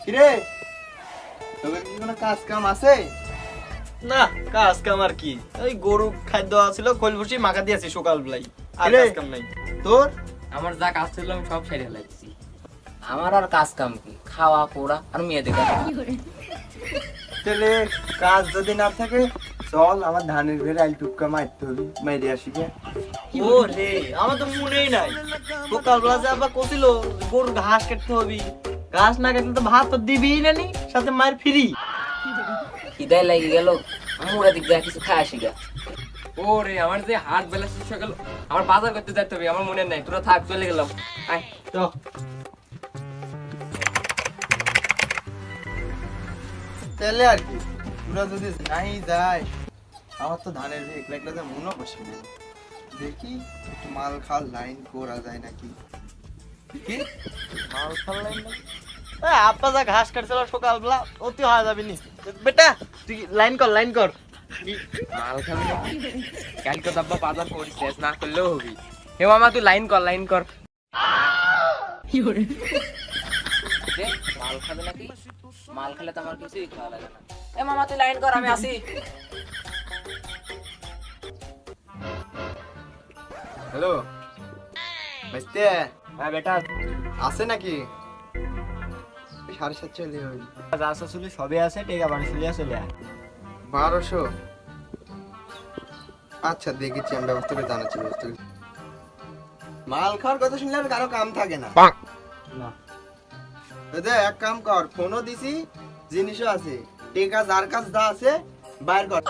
কিরে তোদের কি কোনো কাজ কাম আছে? না কাজ কাম আর কি, ওই গরু খাদ্য আছিল খোল ভুসি মাখা দিয়েছি সকাল বেলায়, আর কিরে? কাজ কাম নাই। তোর আমার যা কাজ ছিল আমি সব সেরে লাগছি। আমার আর কাজ কাম কি, খাওয়া পড়া আর মেয়ে দেখা। তাহলে কাজ যদি না থাকে চল আমার ধানের ঘরে আইল টুক্কা মারতে হবে, মাইরে আসি গে। ও রে আমার তো মনেই নাই, সকাল বেলা যে আবার কছিল গরুর ঘাস কাটতে হবে, ঘাস না কাটলে তো ভাত তো দিবি না নি, সাথে মায়ের ফ্রি। খিদায় লাগি গেল, আমরা দিক যা কিছু খাই আসি গা। ও রে আমার যে হাট বেলা শেষ হয়ে গেল, আমার বাজার করতে যেতে হবে, আমার মনে নাই। তোরা থাক, চলে গেলাম। আয় তো তাহলে আর কি তোরা যদি নাই যায়, আমার তো ধানের একলা একলা যা মনও বসে না। দেখি একটু মাল খাওয়ার লাইন করা যায় নাকি। কি মাল খাওয়াই না, আপা যা ঘাস কাটছিল সকাল বেলা অতি হওয়া যাবে নি। বেটা তুই লাইন কর লাইন কর। মাল খাবি নাকি? কালকে তো আব্বা বাজার করিস, শেষ না করলেও হবি। হে মামা তুই লাইন কর, লাইন কর। দে, মাল খাবে নাকি? মাল খেলে তো আমার কিছুই খাওয়া লাগে না। এ মামা তুই লাইন কর, আমি আসি। হ্যালো ভাইস্তে, হ্যাঁ বেটা আছে নাকি? 7:30 চলে হইল। যা চলি সবই আছে, টেকা বাড়ি চলে চলে আয়। 1200। আচ্ছা দেখেছি, আমি ব্যবস্থা করে জানাচ্ছি, ব্যবস্থা করে। মাল খাওয়ার কথা শুনলে আর কারো কাম থাকে না। না এই যে এক কাম কর, ফোনও দিছি, জিনিসও আছে, টেকা যার কাছে যা আছে বাইর কর।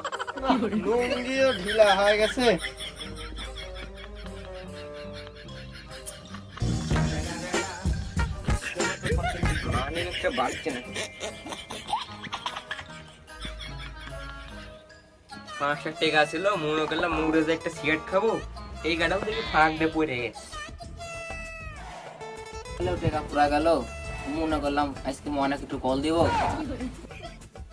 লুঙ্গিও ঢিলা হয়ে গেছে। আমি একটা বাড়ছে না। 500 টাকা ছিল, মনে করলাম মুড়ে যে একটা সিগারেট খাবো, এই গাড়াও দেখি ফাঁক দিয়ে পড়ে গেছে। টাকা পুরা গেল, মনে করলাম আজকে মনে একটু কল দিব।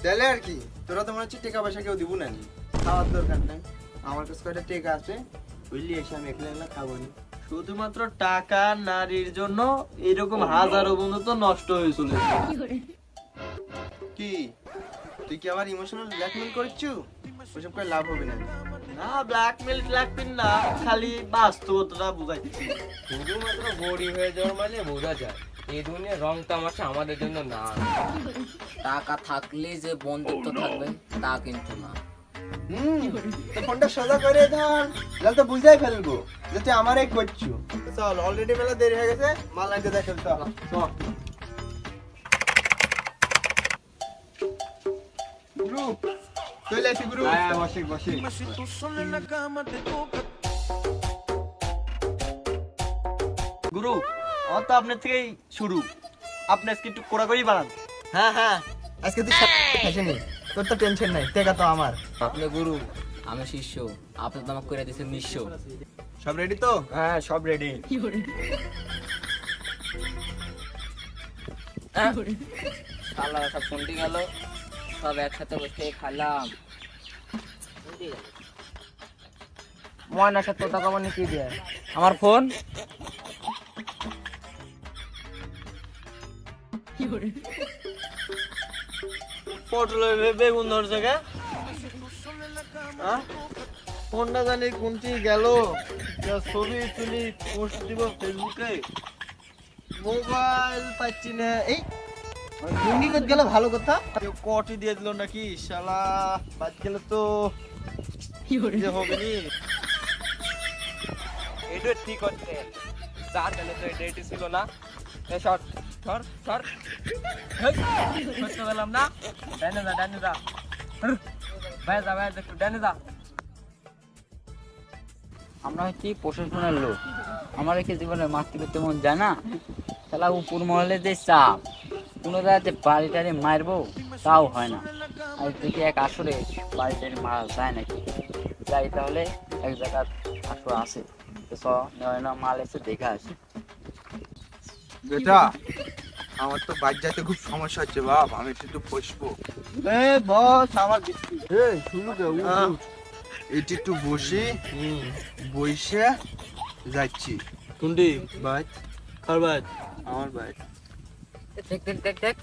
তাহলে আর কি, তোরা তো মনে হচ্ছে টেকা পয়সা কেউ দিব না, নি খাওয়ার দরকার নাই। আমার কাছে কয়টা টেকা আছে, বুঝলি, এসে আমি একলা একলা খাবো নি। শুধুমাত্র টাকা নারীর জন্য এরকম হাজারো বন্ধু তো নষ্ট হয়ে চলেছে। কি তুই কি আমার ইমোশনাল ব্ল্যাকমেল করছিস? ওসব করে লাভ হবে না। না ব্ল্যাকমেল ট্ল্যাকমেল না, খালি বাস্তবতা বুঝাইছি। শুধুমাত্র গরিব হয়ে যাওয়া মানে বোঝা যায় এই দুনিয়ার রং তামাশা আমাদের জন্য না। টাকা থাকলে যে বন্ধুত্ব থাকবে তা কিন্তু না। তো ফোনটা সোজা করে ধর, তাহলে তো বুঝাই ফেলবো যে তুই আমারই করছু। চল, অলরেডি মেলা দেরি হয়ে গেছে, মাল আনতে দেখ চল। চল গুরু, চলে আসি গুরু। হ্যাঁ বসে বসে। গুরু আমার তো আপনার থেকেই শুরু, আপনি আজকে একটু কোড়াকড়ি বানান। হ্যাঁ হ্যাঁ, আজকে তুই খাসনি, তোর তো টেনশন নাই, টেকা তো আমার। আপনি গুরু, আমি শিষ্য, আপনি তো আমাকে করে দিয়েছেন নিঃস্ব। সব রেডি তো? হ্যাঁ সব রেডি। শালা সব ফোনটি গেল, সব একসাথে বসে খাইলাম। ময়নার সাথে কথা কমানি কি দিয়ে আমার ফোন। পটলের বেগুন ধর জায়গা, কোনটা জানি কোনটি গেল, ছবি তুলি পোস্ট দিব ফেসবুকে, মোবাইল পাচ্ছি না। এই লুঙ্গি কত গেল, ভালো কথা। কেউ কটি দিয়ে দিল নাকি, শালা বাদ গেলে তো যে হবে নি। এটা ঠিক হচ্ছে, যার গেলে তো এটা ছিল না। শর্ট সর সর করতে পেলাম না। ডানে যা, ডানে যা, ভাই যা, ভাই একটু ডানে যা। আমরা হচ্ছি প্রশাসনের লোক, আমার কি জীবনে মারতে করতে মন যায় না। তাহলে উপর মহলে যে চাপ, কোনো জায়গাতে বাড়ি টাড়ি মারবো তাও হয় না। আর দেখি এক আসরে বাড়ি টাড়ি মারা যায় নাকি, যাই তাহলে এক জায়গার আসর আছে তো চ নেওয়া না, মাল এসে দেখে আসি। বেটা আমার তো বাইক যাইতে খুব সমস্যা হচ্ছে বাপ, আমি একটু বসবো। বস আমার বিস্কুট। এই শুরু কে এটি একটু বসি, বইসে যাচ্ছি। কোনটি বাইক, কার বাইক? আমার বাইক। দেখ দেখ দেখ দেখ,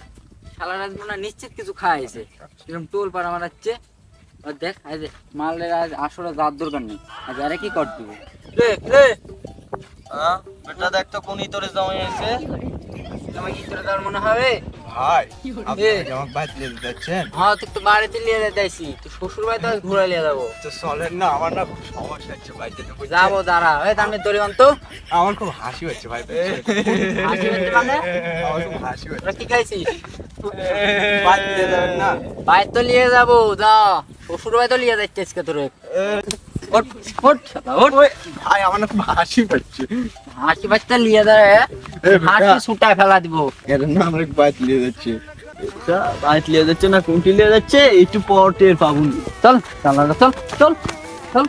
শালারা মনে হয় নিশ্চিত কিছু খাইছে, এরকম টোল পাড়া মারাচ্ছে। আর দেখ আজ মালের আজ আসলে যার দরকার নেই, আজ আরে কি কর দিব। রে রে বেটা দেখ তো কোন ইতরে জমা হয়েছে। তোমার কি করে তার মনে হবে? ভাই আপনি এ। কি আমাকে বাইরে নিয়ে যাচ্ছেন? হ্যাঁ তুই তো বাড়িতে নিয়ে যাইছি, তো শ্বশুর বাড়িতে ঘুরে নিয়ে যাবো। তো চলেন না, আমার না খুব সমস্যা হচ্ছে বাড়িতে তো বুঝছেন? যাবো দাঁড়া, এই দামে তোর অন্ত আমার খুব হাসি হচ্ছে ভাই হাসি হচ্ছে মানে? আমার খুব হাসি হচ্ছে। তোরা কি খাইছিস? বাইরে নিয়ে যাবেন না? বাইর তো নিয়ে যাবো, যা শ্বশুর বাড়ি তো নিয়ে যাচ্ছে আজকে তোর। ওঠ ওঠ শালা, ওঠ। ভাই আমার না খুব হাসি পাচ্ছে। হাসি বাচ্চা নিয়ে যায়, এ বেটা। হাসি ছুটায় ফেলা দিব। এর না আমরা বাইরে নিয়ে যাচ্ছি। বাইক লিয়ে যাচ্ছে না কোনটি লিয়ে যাচ্ছে একটু পর টের পাবুন। চল চালা চল চল চল।